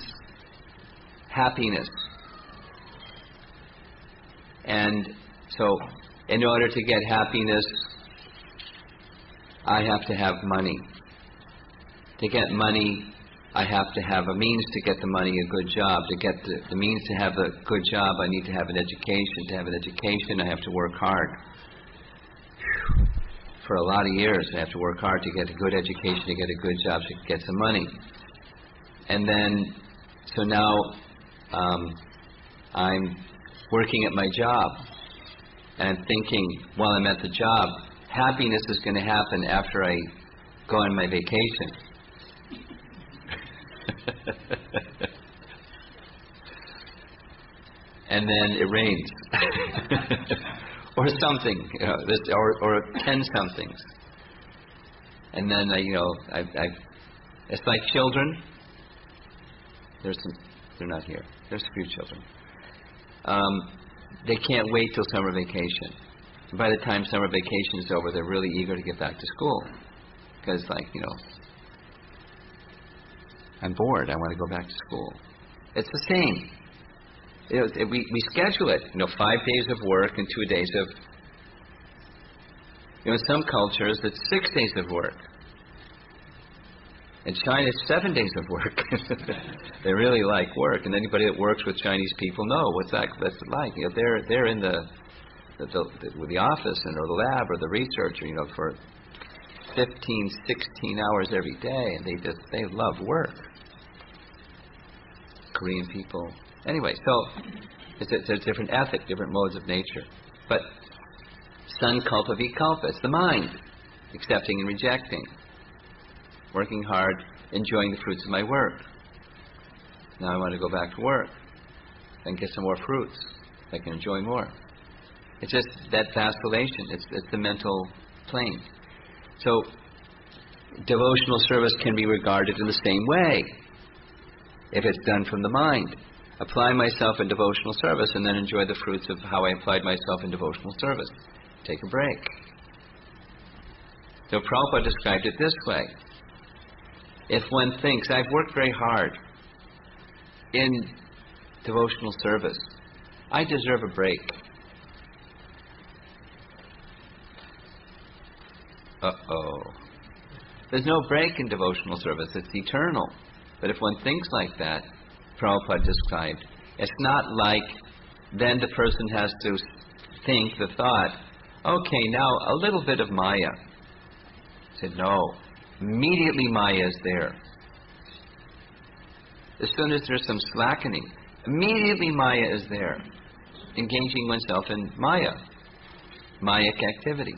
happiness. And so in order to get happiness, I have to have money. To get money, I have to have a means to get the money, a good job. To get the means to have a good job, I need to have an education. To have an education, I have to work hard. For a lot of years, I have to work hard to get a good education, to get a good job, to get some money. And then, so now I'm working at my job, and I'm thinking, while I'm at the job, happiness is going to happen after I go on my vacation. And then it rains. Or something, or 10 somethings. And then, it's like children. They're not here. There's a few children. They can't wait till summer vacation. By the time summer vacation is over, they're really eager to get back to school. Because, I'm bored. I want to go back to school. It's the same. We schedule it. 5 days of work and 2 days of. In some cultures, it's 6 days of work. In China, it's 7 days of work. They really like work, and anybody that works with Chinese people know what's that like. They're in the office or the lab or the research, for 15, 16 hours every day, and they love work. Korean people. Anyway, so It's a different ethic, different modes of nature. But sankalpa vikalpa, it's the mind, accepting and rejecting, working hard, enjoying the fruits of my work. Now I want to go back to work and get some more fruits. I can enjoy more. It's just that vacillation. It's the mental plane. So devotional service can be regarded in the same way if it's done from the mind. Apply myself in devotional service and then enjoy the fruits of how I applied myself in devotional service. Take a break. So Prabhupada described it this way. If one thinks, I've worked very hard in devotional service, I deserve a break. Uh-oh. There's no break in devotional service. It's eternal. But if one thinks like that, Prabhupada described, it's not like then the person has to think the thought, okay, now a little bit of Maya. He said, no. Immediately Maya is there. As soon as there's some slackening, immediately Maya is there, engaging oneself in Maya, Mayic activity,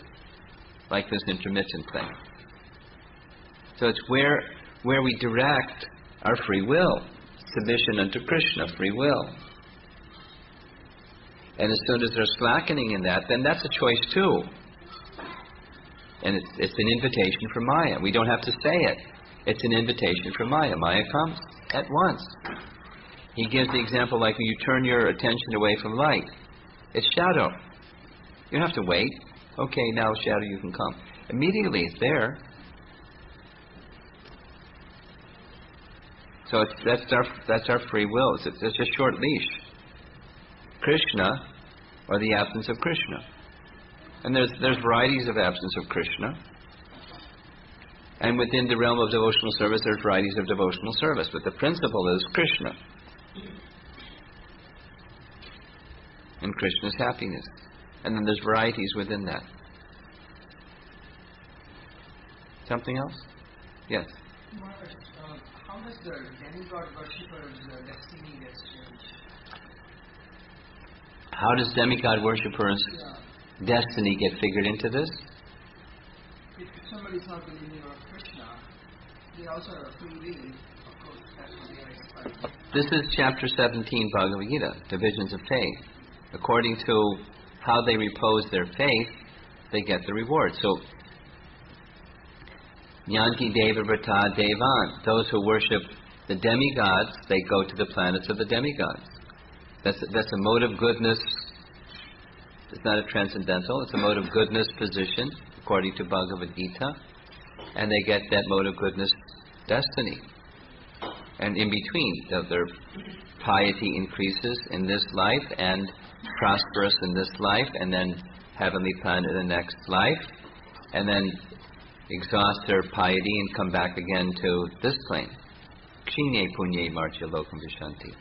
like this intermittent thing. So it's where we direct our free will, submission unto Krishna, free will. And as soon as there's slackening in that, then that's a choice too. And it's an invitation for Maya. We don't have to say it. It's an invitation for Maya. Maya comes at once. He gives the example like when you turn your attention away from light. It's shadow. You don't have to wait. Okay, now shadow, you can come. Immediately it's there. So that's our free will. It's a short leash. Krishna, or the absence of Krishna. And there's varieties of absence of Krishna. And within the realm of devotional service, there's varieties of devotional service. But the principle is Krishna. And Krishna's happiness. And then there's varieties within that. Something else? Yes. Maharaj, how does the demigod worshipper's destiny get changed? How does demigod worshippers' destiny get figured into this? If somebody is not believing of Krishna, they also have a free will. Of course, that's what they are expecting. This is chapter 17, Bhagavad Gita, Divisions of Faith. According to how they repose their faith, they get the reward. So, Yanti Deva Vrata Devan, those who worship the demigods, they go to the planets of the demigods. That's a mode of goodness. It's not a transcendental. It's a mode of goodness position, according to Bhagavad Gita. And they get that mode of goodness destiny. And in between, their piety increases in this life and prosperous in this life, and then heavenly planet in the next life, and then exhaust their piety and come back again to this plane. Kshine punye marcha lokam vishanti.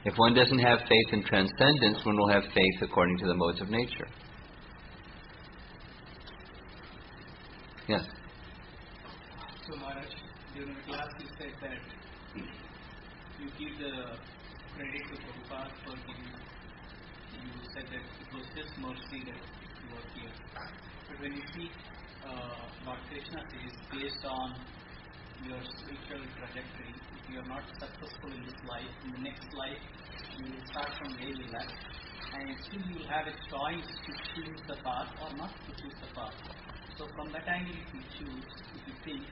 If one doesn't have faith in transcendence, one will have faith according to the modes of nature. Yes? So Maharaj, during the class you said that you give the credit to Prabhupada for giving. You said that it was His mercy that you were here. But when you see Lord Krishna says, based on your spiritual trajectory, if you are not successful in this life, in the next life, you will start from where you left, and still you will have a choice to choose the path or not to choose the path. So from that angle, if you choose, if you think,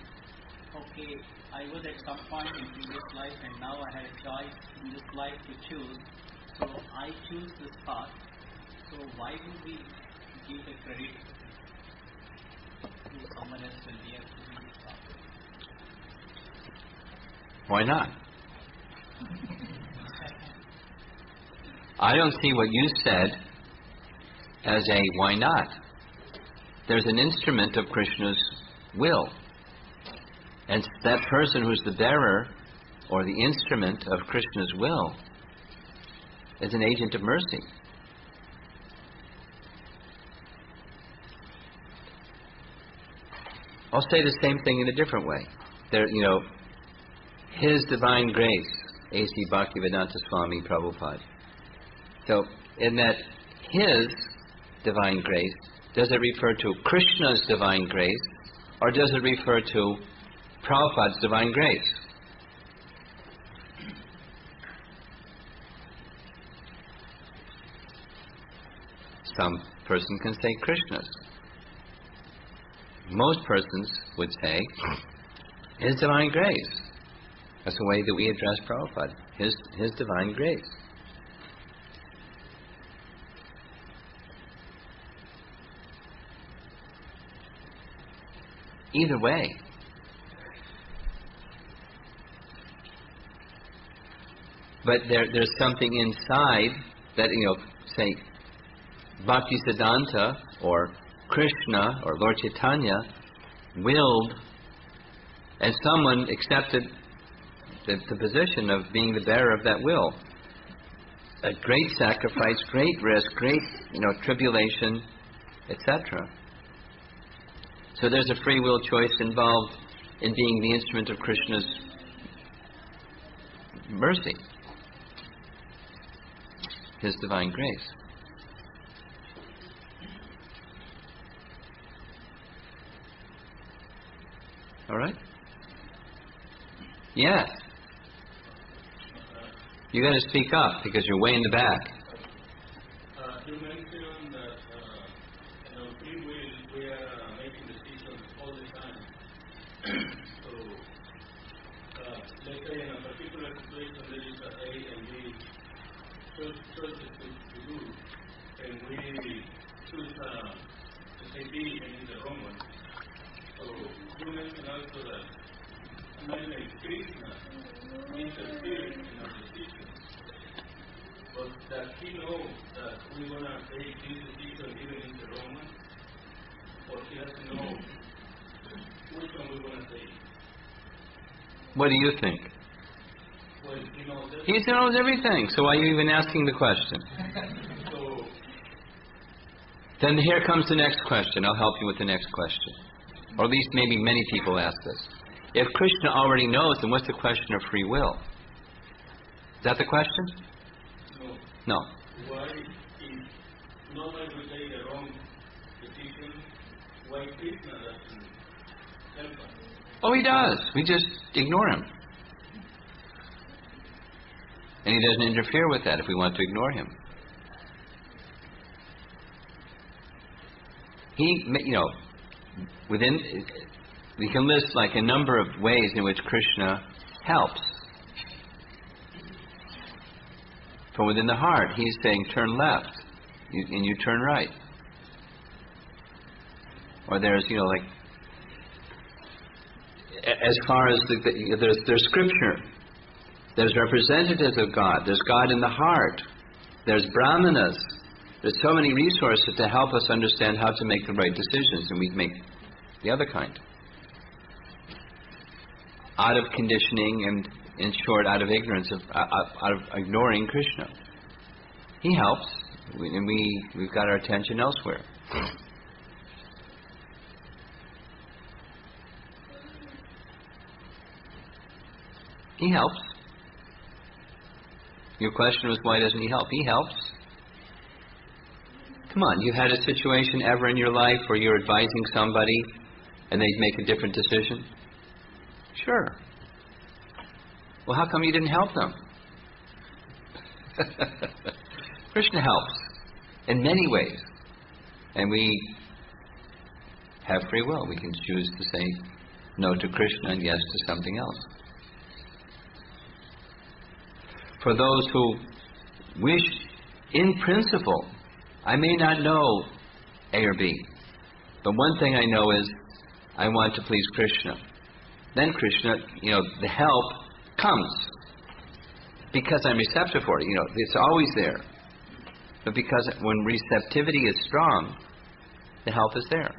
okay, I was at some point in previous life and now I have a choice in this life to choose, so I choose this path. So why would we give the credit to someone else when we have chosen this path? Why not? I don't see what you said as a why not. There's an instrument of Krishna's will. And that person who's the bearer or the instrument of Krishna's will is an agent of mercy. I'll say the same thing in a different way. His divine grace A.C. Bhaktivedanta Swami Prabhupada. So, in that his divine grace, does it refer to Krishna's divine grace, or does it refer to Prabhupada's divine grace? Some person can say Krishna's. Most persons would say his divine grace. That's the way that we address Prabhupada. His divine grace. Either way, but there's something inside that, say, Bhaktisiddhanta or Krishna or Lord Chaitanya willed, and someone accepted the position of being the bearer of that will. A great sacrifice, great risk, great tribulation, etc. So there's a free will choice involved in being the instrument of Krishna's mercy, His divine grace. All right? Yes. You got to speak up because you're way in the back. You mentioned that free will, we are making decisions all the time. So, let's say in a particular situation there is a A and B choices to do, and we choose to say B and it's the wrong one. So you mentioned also that maybe Krishna interferes in our decisions, but does he know that we're going to take this decision even in the wrong one? Or he doesn't know which one we're going to take? What do you think? Well, he knows everything. He knows everything, so why are you even asking the question? So, then here comes the next question. I'll help you with the next question. Or at least maybe many people ask this. If Krishna already knows, then what's the question of free will? Is that the question? no. No. Why, if normally we take the wrong decision, why Krishna doesn't help us? Oh, he does. We just ignore him. And he doesn't interfere with that if we want to ignore him. He, within, we can list like a number of ways in which Krishna helps. From within the heart, he's saying turn left, and you turn right. Or there's, as far as there's scripture, there's representatives of God, there's God in the heart, there's brahmanas, there's so many resources to help us understand how to make the right decisions, and we make the other kind. Out of conditioning and, in short, out of ignorance, out of ignoring Krishna. He helps, and we've got our attention elsewhere. He helps. Your question was, why doesn't he help? He helps. Come on, you had a situation ever in your life where you're advising somebody and they'd make a different decision? Sure. Well, how come you didn't help them? Krishna helps in many ways. And we have free will. We can choose to say no to Krishna and yes to something else. For those who wish, in principle, I may not know A or B, but one thing I know is I want to please Krishna. Then Krishna, the help comes because I'm receptive for it. It's always there. But because when receptivity is strong, the help is there.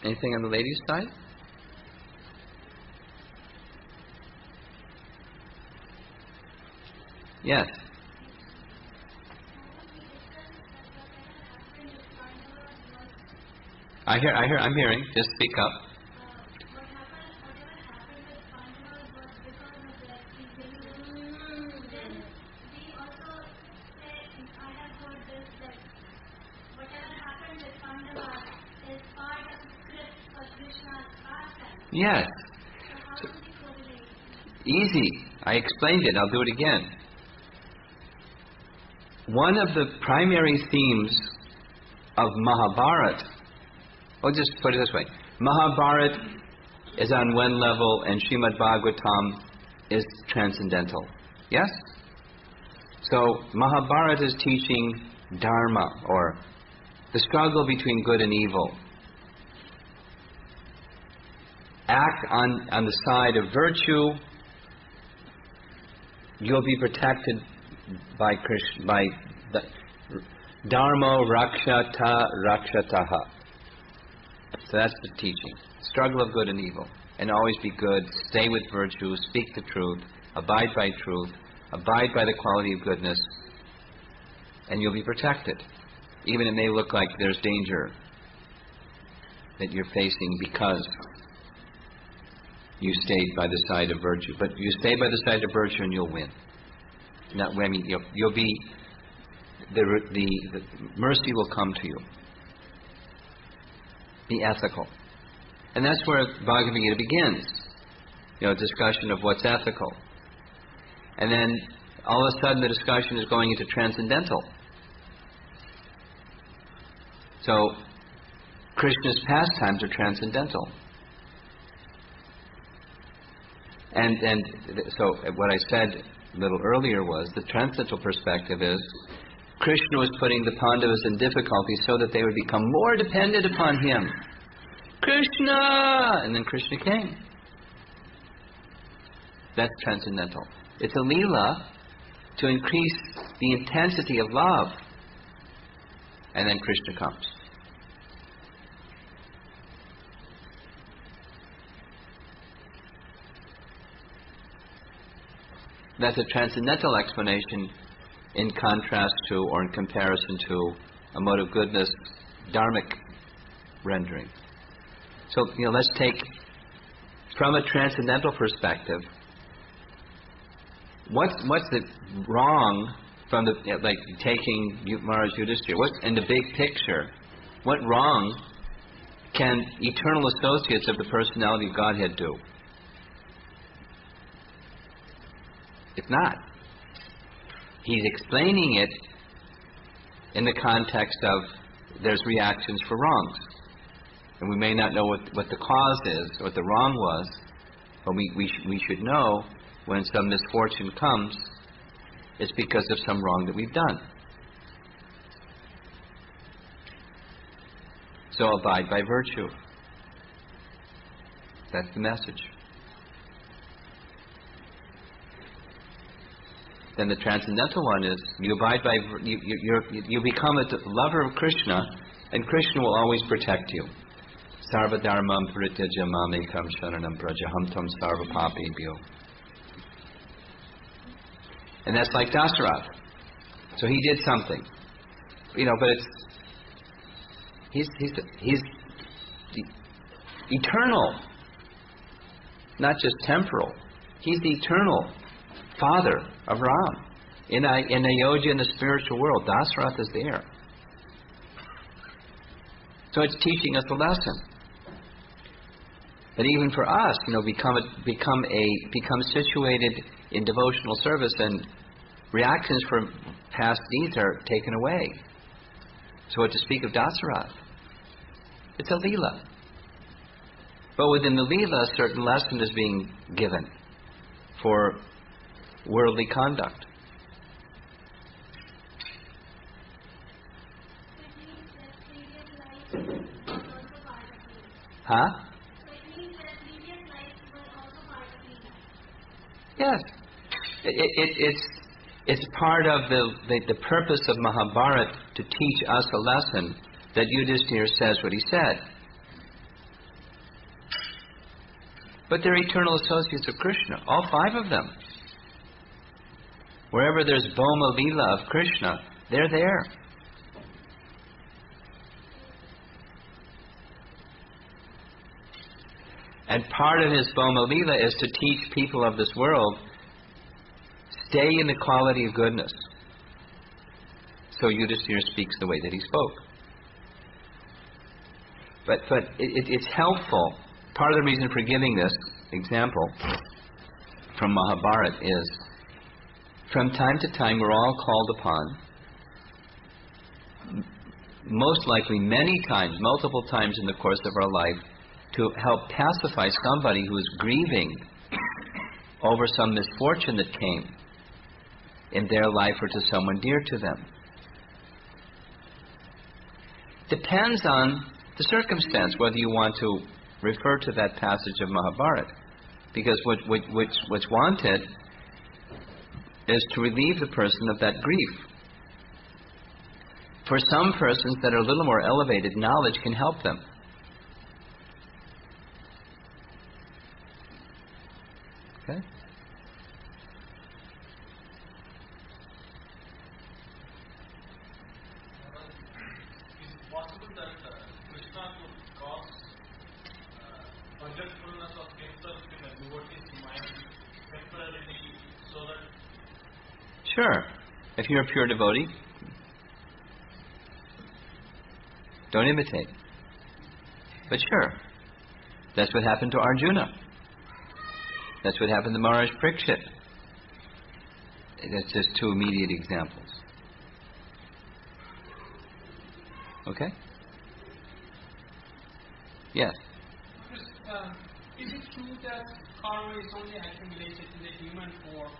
Anything on the ladies' side? Yes. I'm hearing. Just speak up. Whatever happened with Pandavas was because of their evil. Then we also say, I have heard this, that whatever happened with Pandavas is part of the script for Krishna's pastime. Yes. So how do we correlate? Easy. I explained it. I'll do it again. One of the primary themes of Mahabharata, I'll just put it this way. Mahabharata is on one level and Srimad Bhagavatam is transcendental. Yes? So Mahabharata is teaching Dharma, or the struggle between good and evil. Act on the side of virtue, you'll be protected by Krishna, by the Dharma Rakshata Rakshataha. So that's the teaching. Struggle of good and evil. And always be good, stay with virtue, speak the truth, abide by truth, abide by the quality of goodness, and you'll be protected. Even it may look like there's danger that you're facing because you stayed by the side of virtue. But you stay by the side of virtue and you'll win. Not, I mean, you'll be, the mercy will come to you. Be ethical. And that's where Bhagavad Gita begins. Discussion of what's ethical. And then all of a sudden the discussion is going into transcendental. So Krishna's pastimes are transcendental. And so what I said a little earlier was the transcendental perspective is Krishna was putting the Pandavas in difficulty so that they would become more dependent upon him. Krishna! And then Krishna came. That's transcendental. It's a leela to increase the intensity of love. And then Krishna comes. That's a transcendental explanation in contrast to, or in comparison to, a mode of goodness, dharmic rendering. So, let's take, from a transcendental perspective, what's the wrong from the, like taking Maharaj Yudhishthira, what's in the big picture, what wrong can eternal associates of the personality of Godhead do? It's not. He's explaining it in the context of there's reactions for wrongs. And we may not know what the cause is, what the wrong was, but we should know when some misfortune comes, it's because of some wrong that we've done. So abide by virtue. That's the message. Then the transcendental one is you abide by, you become a lover of Krishna, and Krishna will always protect you. Sarva dharmam parityaja mamekam sharanam brajaham tam sarva papebhyo. And that's like Dasarath. So he did something, but he's eternal, not just temporal. He's the eternal father of Ram. In Ayodhya, in the spiritual world, Dasarath is there. So it's teaching us a lesson. That even for us, become situated in devotional service, and reactions from past deeds are taken away. So what to speak of Dasarath? It's a leela. But within the leela, a certain lesson is being given for worldly conduct. Huh? Yes. It's part of the purpose of Mahabharata to teach us a lesson that Yudhishthira says what he said. But they're eternal associates of Krishna, all five of them. Wherever there's Bhoma Leela of Krishna, they're there. And part of his Bhoma Lila is to teach people of this world, stay in the quality of goodness. So Yudhisthira speaks the way that he spoke. But it's helpful. Part of the reason for giving this example from Mahabharata is, from time to time we're all called upon, most likely many times, multiple times in the course of our life, to help pacify somebody who is grieving over some misfortune that came in their life or to someone dear to them. Depends on the circumstance whether you want to refer to that passage of Mahabharata, because what's wanted is to relieve the person of that grief. For some persons that are a little more elevated, knowledge can help them. Okay? Is it possible that Krishna could cause forgetfulness of himself in a devotee's mind temporarily, so that... Sure. If you're a pure devotee, don't imitate. But sure, that's what happened to Arjuna. That's what happened to Maharaj Parikshit. That's just two immediate examples. Okay? Yes? Is it true that karma is only accumulated in the human form?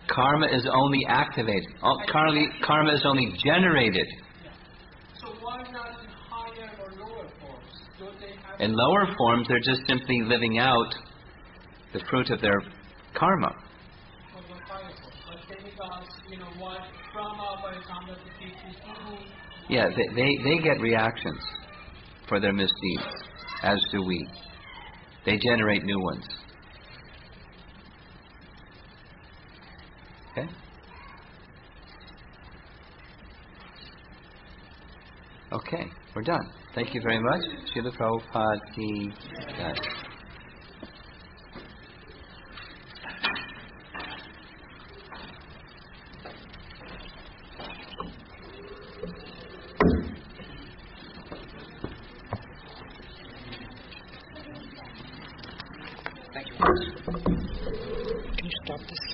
Karma is only activated. Karma is only generated. Yeah. So why not in higher or lower forms? Don't they have... In lower forms, they're just simply living out the fruit of their karma. Or the higher forms? Like demigods, what? Brahma, for example, the people who... Yeah, they get reactions for their misdeeds, as do we. They generate new ones. Okay? Okay, we're done. Thank you very much. Srila Prabhupada ki jai. Thank you. Can you stop this?